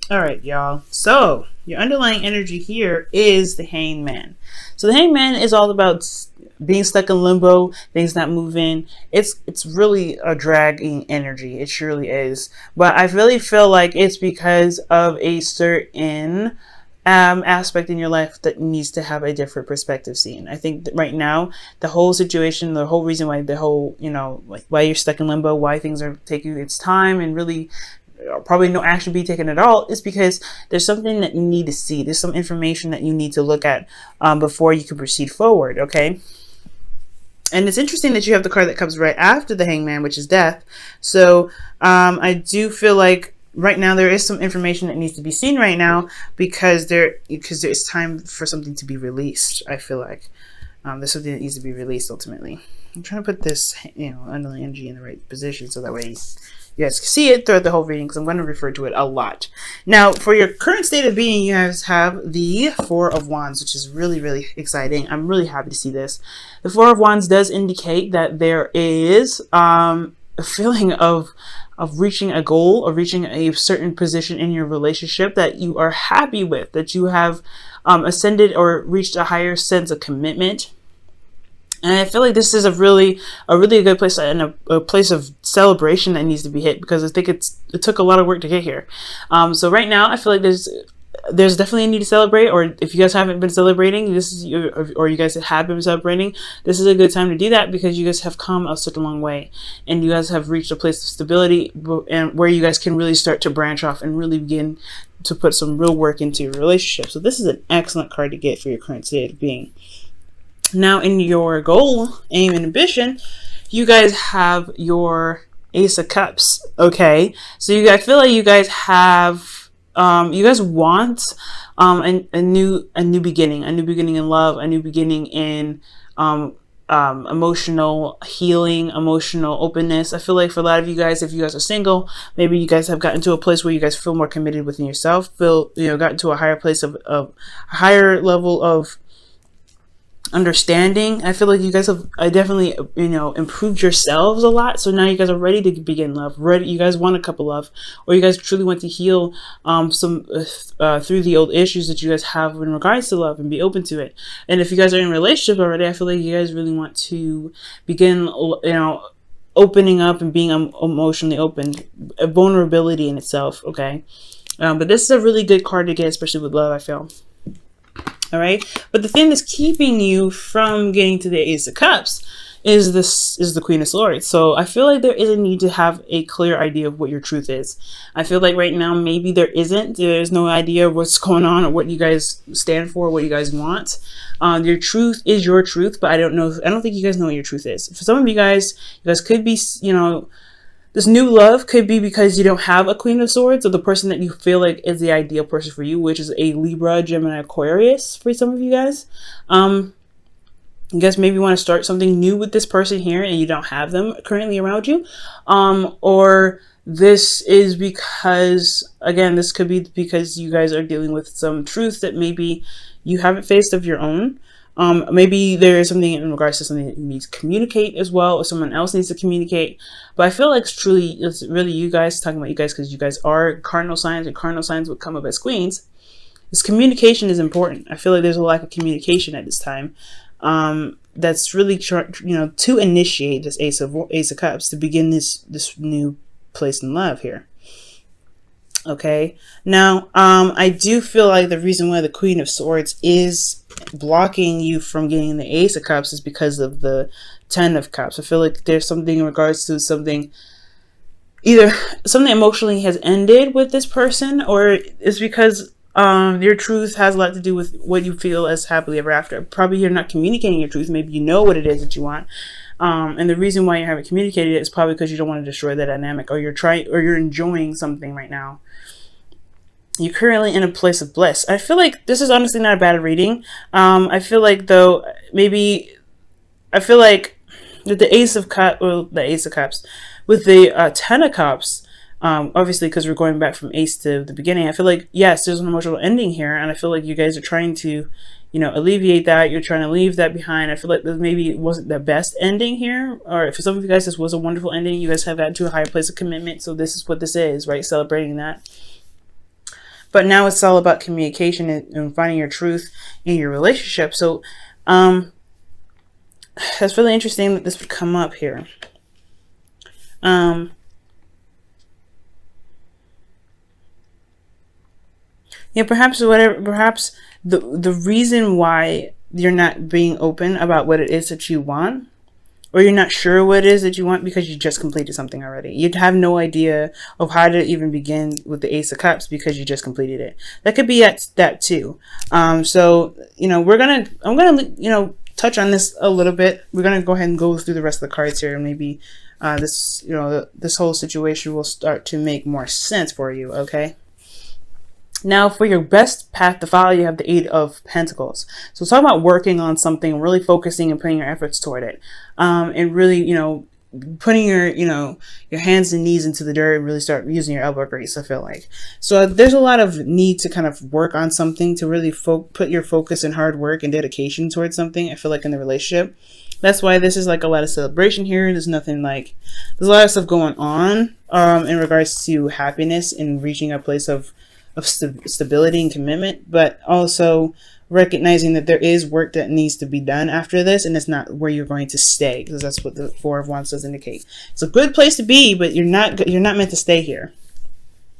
All right, y'all. So your underlying energy here is the hangman. So the hangman is all about being stuck in limbo, things not moving. It's really a dragging energy. It surely is. But I really feel like it's because of a certain aspect in your life that needs to have a different perspective seen. I think that right now, the whole situation, the whole reason why the whole, like why you're stuck in limbo, why things are taking its time and really probably no action be taken at all, is because there's something that you need to see. There's some information that you need to look at before you can proceed forward. Okay. And it's interesting that you have the card that comes right after the hangman, which is death. So I do feel like right now there is some information that needs to be seen right now because there's time for something to be released. I feel like there's something that needs to be released ultimately. I'm trying to put this, underlying energy in the right position so that way you guys can see it throughout the whole reading, because I'm going to refer to it a lot. Now, for your current state of being, you guys have the Four of Wands, which is really, really exciting. I'm really happy to see this. The Four of Wands does indicate that there is a feeling of reaching a goal or reaching a certain position in your relationship that you are happy with, that you have ascended or reached a higher sense of commitment. And I feel like this is a really good place and a place of celebration that needs to be hit, because I think it took a lot of work to get here. So right now, I feel like there's definitely a need to celebrate, or if you guys haven't been celebrating, or you guys have been celebrating, this is a good time to do that, because you guys have come a such a long way, and you guys have reached a place of stability, and where you guys can really start to branch off and really begin to put some real work into your relationship. So this is an excellent card to get for your current state of being. Now, in your goal, aim, and ambition, you guys have your Ace of Cups. Okay, so I feel like you guys have, you guys want a new beginning, in love, a new beginning in emotional healing, emotional openness. I feel like for a lot of you guys, if you guys are single, maybe you guys have gotten to a place where you guys feel more committed within yourself, gotten to a higher place of a higher level of understanding. I feel like you guys have definitely improved yourselves a lot, so now you guys are ready to begin love, you guys want a couple love, or you guys truly want to heal some through the old issues that you guys have in regards to love, and be open to it. And if you guys are in a relationship already, I feel like you guys really want to begin opening up and being emotionally open, a vulnerability in itself. Okay, but this is a really good card to get, especially with love, I feel. All right, but the thing that's keeping you from getting to the Ace of Cups is the Queen of Swords. So I feel like there is a need to have a clear idea of what your truth is. I feel like right now maybe there's no idea of what's going on or what you guys stand for, what you guys want. Your truth is your truth, but I don't think you guys know what your truth is. For some of you guys could be, this new love could be because you don't have a Queen of Swords, or the person that you feel like is the ideal person for you, which is a Libra, Gemini, Aquarius for some of you guys. You guys maybe want to start something new with this person here, and you don't have them currently around you. Or this is because, again, this could be because you guys are dealing with some truth that maybe you haven't faced of your own. Maybe there is something in regards to something that you need to communicate as well, or someone else needs to communicate. But I feel like it's really you guys, talking about you guys, because you guys are cardinal signs, and cardinal signs would come up as queens. This communication is important. I feel like there's a lack of communication at this time. That's really to initiate this Ace of Cups, to begin this new place in love here. Okay, now I do feel like the reason why the Queen of Swords is blocking you from getting the Ace of Cups is because of the Ten of Cups. I feel like there's something in regards to either something emotionally has ended with this person, or it's because your truth has a lot to do with what you feel as happily ever after. Probably you're not communicating your truth. Maybe you know what it is that you want. And the reason why you haven't communicated it is probably because you don't want to destroy that dynamic, or you're enjoying something right now. You're currently in a place of bliss. I feel like this is honestly not a bad reading. I feel like that the Ace of Cups with the Ten of Cups, obviously because we're going back from Ace to the beginning, I feel like, yes, there's an emotional ending here, and I feel like you guys are trying to alleviate that. You're trying to leave that behind. I feel like maybe it wasn't the best ending here, or for some of you guys this was a wonderful ending. You guys have gotten to a higher place of commitment, so this is what this is, right? Celebrating that. But now it's all about communication and finding your truth in your relationship. So that's really interesting that this would come up here. Yeah, perhaps the reason why you're not being open about what it is that you want, or you're not sure what it is that you want because you just completed something already. You'd have no idea of how to even begin with the Ace of Cups because you just completed it. That could be at that too. So, I'm gonna, touch on this a little bit. We're gonna go ahead and go through the rest of the cards here, and maybe this whole situation will start to make more sense for you. Okay. Now, for your best path to follow, you have the Eight of Pentacles. So it's talking about working on something, really focusing and putting your efforts toward it. And really, putting your hands and knees into the dirt and really start using your elbow grease, I feel like. So there's a lot of need to kind of work on something, to really put your focus and hard work and dedication towards something, I feel like, in the relationship. That's why this is like a lot of celebration here. There's a lot of stuff going on in regards to happiness and reaching a place of stability and commitment, but also recognizing that there is work that needs to be done after this, and it's not where you're going to stay, because that's what the Four of Wands does indicate. It's a good place to be, but you're not meant to stay here.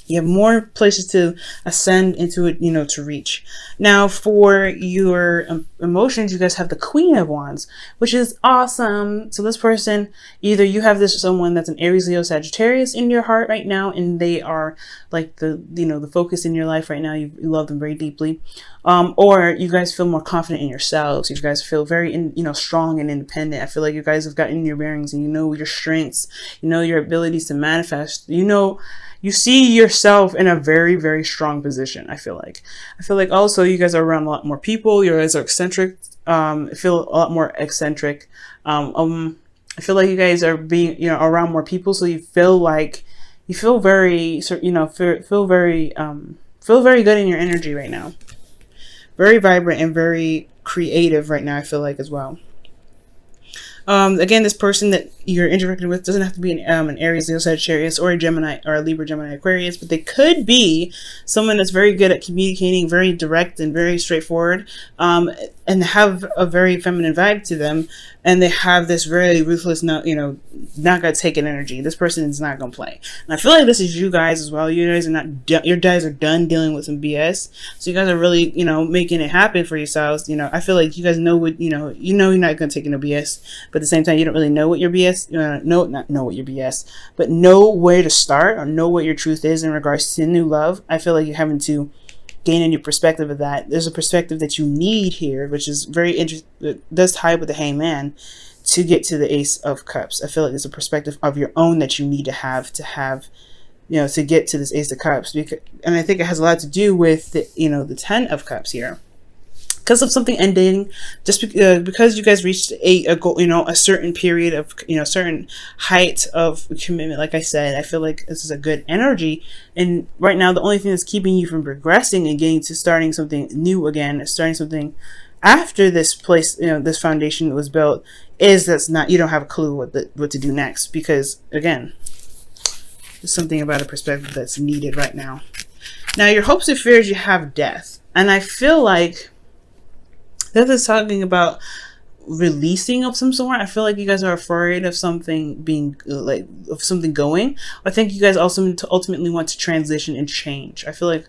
You have more places to ascend into it, to reach. Now, for your emotions, you guys have the Queen of Wands, which is awesome. So this person, either you have someone that's an Aries, Leo, Sagittarius in your heart right now, and they are like the focus in your life right now. You love them very deeply. Or you guys feel more confident in yourselves. You guys feel very, strong and independent. I feel like you guys have gotten your bearings, and you know your strengths, your abilities to manifest, you see yourself in a very, very strong position. I feel like also you guys are around a lot more people. You guys are eccentric. I feel a lot more eccentric. I feel like you guys are being, around more people. So you feel very, feel very good in your energy right now. Very vibrant and very creative right now, I feel like, as well. Again, this person that you're interacting with doesn't have to be an Aries, Leo, Sagittarius, or a Gemini, or a Libra, Gemini, Aquarius, but they could be someone that's very good at communicating, very direct and very straightforward, and have a very feminine vibe to them, and they have this very ruthless, not gonna take an energy. This person is not gonna play, and I feel like this is you guys as well. You guys are done dealing with some BS, so you guys are really, making it happen for yourselves. I feel like you guys know what, you're not gonna take no BS, but at the same time, you don't really know what your BS, not know what your BS, but know where to start or know what your truth is in regards to new love. I feel like you're having to gain a new perspective of that. There's a perspective that you need here, which is very interesting. It does tie with the Hangman to get to the Ace of Cups. I feel like there's a perspective of your own that you need to have, to get to this Ace of Cups. And I think it has a lot to do with the Ten of Cups here. Because of something ending, just because you guys reached a goal, a certain period of, certain height of commitment. Like I said, I feel like this is a good energy. And right now, the only thing that's keeping you from progressing and getting to starting something new again, starting something after this place, this foundation was built, is you don't have a clue what to do next. Because again, there's something about a perspective that's needed right now. Now, your hopes and fears, you have death. And I feel like this is talking about releasing of some sort. I feel like you guys are afraid of something being of something going. I think you guys also ultimately want to transition and change. I feel like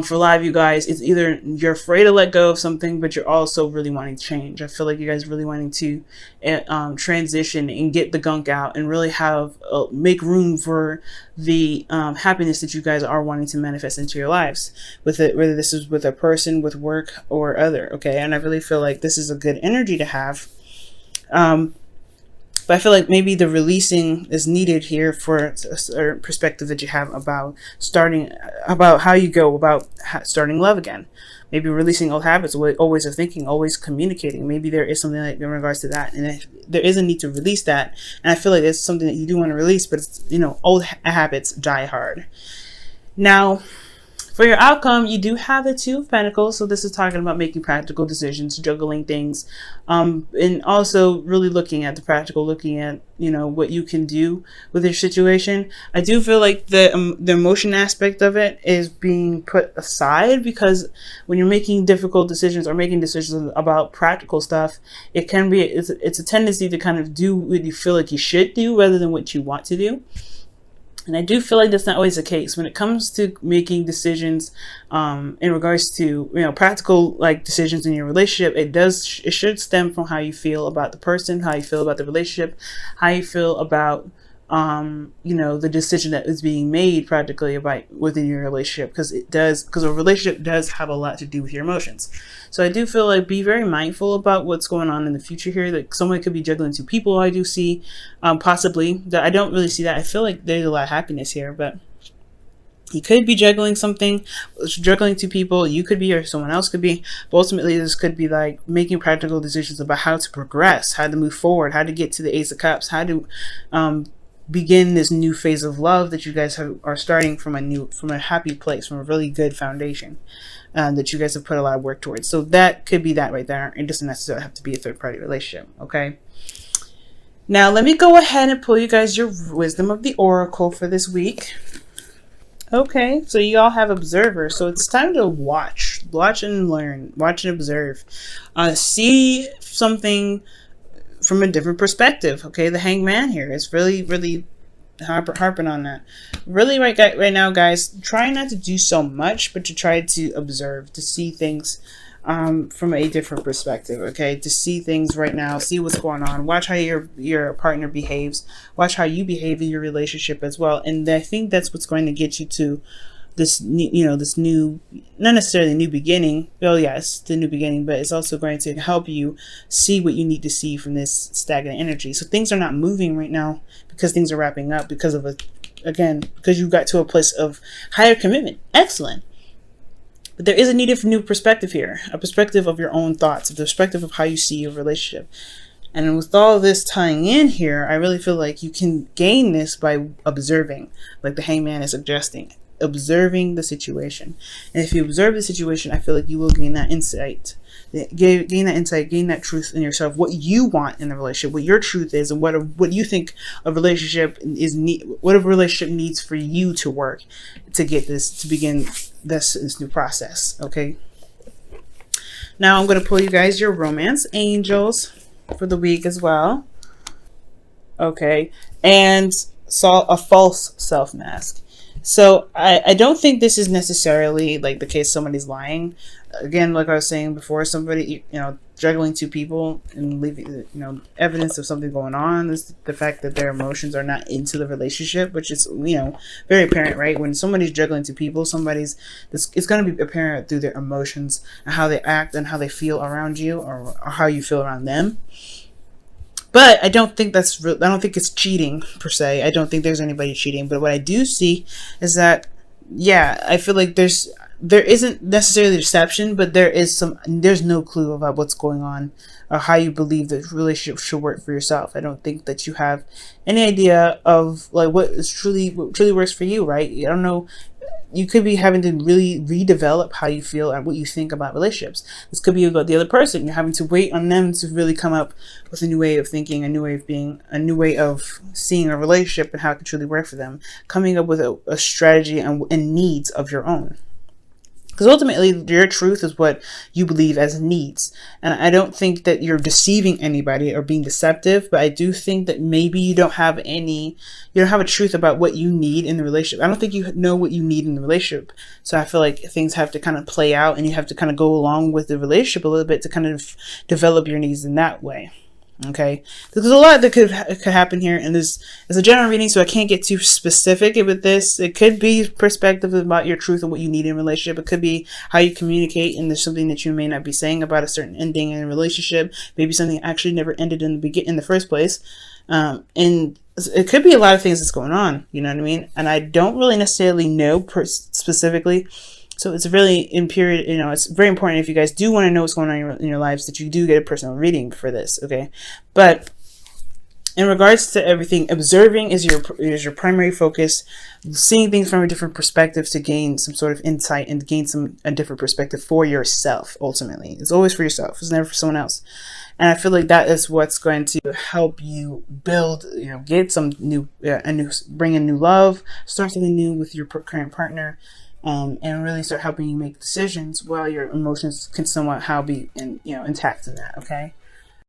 for a lot of you guys, it's either you're afraid to let go of something, but you're also really wanting to change. I feel like you guys really wanting to transition and get the gunk out and really have make room for the happiness that you guys are wanting to manifest into your lives, whether this is with a person, with work, or other. Okay, and I really feel like this is a good energy to have. But I feel like maybe the releasing is needed here for a certain perspective that you have about how you go about starting love again. Maybe releasing old habits, always of thinking, always communicating. Maybe there is something like in regards to that, and there is a need to release that. And I feel like it's something that you do want to release, but it's old habits die hard. Now, For your outcome, you do have the Two of Pentacles. So this is talking about making practical decisions, juggling things, and also really looking at the practical, looking at, you know, what you can do with your situation. I do feel like the emotion aspect of it is being put aside, because when you're making difficult decisions or making decisions about practical stuff, it can be, it's a tendency to kind of do what you feel like you should do rather than what you want to do. And I do feel like that's not always the case when it comes to making decisions in regards to, you know, practical like decisions in your relationship. It should stem from how you feel about the person, how you feel about the relationship, how you feel about you know, the decision that is being made practically about within your relationship, because a relationship does have a lot to do with your emotions. So I do feel like be very mindful about what's going on in the future here. That someone could be juggling two people. I do see possibly that. I don't really see that. I feel like there's a lot of happiness here, but he could be juggling something, juggling two people. You could be, or someone else could be. But ultimately, this could be like making practical decisions about how to progress, how to move forward, how to get to the Ace of Cups, how to begin this new phase of love that you guys are starting from a happy place, from a really good foundation that you guys have put a lot of work towards. So that could be that right there. It doesn't necessarily have to be a third-party relationship. Okay. Now let me go ahead and pull you guys your wisdom of the oracle for this week. Okay, so you all have observers, so it's time to watch and learn, watch and observe, see something from a different perspective. Okay, the Hangman here is really harping on that. Really right now, guys, try not to do so much, but to try to observe, to see things from a different perspective. Okay, to see things right now, see what's going on, watch how your partner behaves, watch how you behave in your relationship as well. And I think that's what's going to get you to this, you know, this new, not necessarily new beginning. Well, yes, the new beginning, but it's also going to help you see what you need to see from this stagnant energy. So things are not moving right now because things are wrapping up because of because you got to a place of higher commitment. Excellent. But there is a need for new perspective here, a perspective of your own thoughts, a perspective of how you see your relationship. And with all this tying in here, I really feel like you can gain this by observing, like the Hangman is suggesting. Observing the situation. And if you observe the situation, I feel like you will gain that insight, gain that truth in yourself, what you want in the relationship, what your truth is, and what you think a relationship what a relationship needs for you to work to get this, to begin this new process. Okay, now I'm going to pull you guys your romance angels for the week as well. Okay, and saw a false self mask. So I don't think this is necessarily like the case somebody's lying. Again, like I was saying before, somebody, you know, juggling two people and leaving, you know, evidence of something going on is the fact that their emotions are not into the relationship, which is, you know, very apparent, right? When somebody's juggling two people, it's going to be apparent through their emotions and how they act and how they feel around you, or how you feel around them. But I don't think I don't think it's cheating per se. I don't think there's anybody cheating. But what I do see is that, yeah, I feel like there isn't necessarily deception, but there's no clue about what's going on or how you believe the relationship should work for yourself. I don't think that you have any idea of like what truly works for you, right? I don't know. You could be having to really redevelop how you feel and what you think about relationships. This could be about the other person. You're having to wait on them to really come up with a new way of thinking, a new way of being, a new way of seeing a relationship and how it can truly work for them. Coming up with a strategy and needs of your own. Because ultimately, your truth is what you believe as needs. And I don't think that you're deceiving anybody or being deceptive, but I do think that maybe you don't have a truth about what you need in the relationship. I don't think you know what you need in the relationship. So I feel like things have to kind of play out and you have to kind of go along with the relationship a little bit to kind of develop your needs in that way. Okay, there's a lot that could happen here, and this is a general reading, so I can't get too specific with this. It could be perspective about your truth and what you need in a relationship. It could be how you communicate, and there's something that you may not be saying about a certain ending in a relationship. Maybe something actually never ended in the first place, and it could be a lot of things that's going on. You know what I mean? And I don't really necessarily know specifically. So it's really it's very important if you guys do want to know what's going on in your lives that you do get a personal reading for this, okay? But in regards to everything, observing is your primary focus. Seeing things from a different perspective to gain some sort of insight and gain a different perspective for yourself. Ultimately, it's always for yourself. It's never for someone else. And I feel like that is what's going to help you build, get some bring in new love, start something new with your current partner, and really start helping you make decisions while your emotions can somewhat be intact in that. Okay.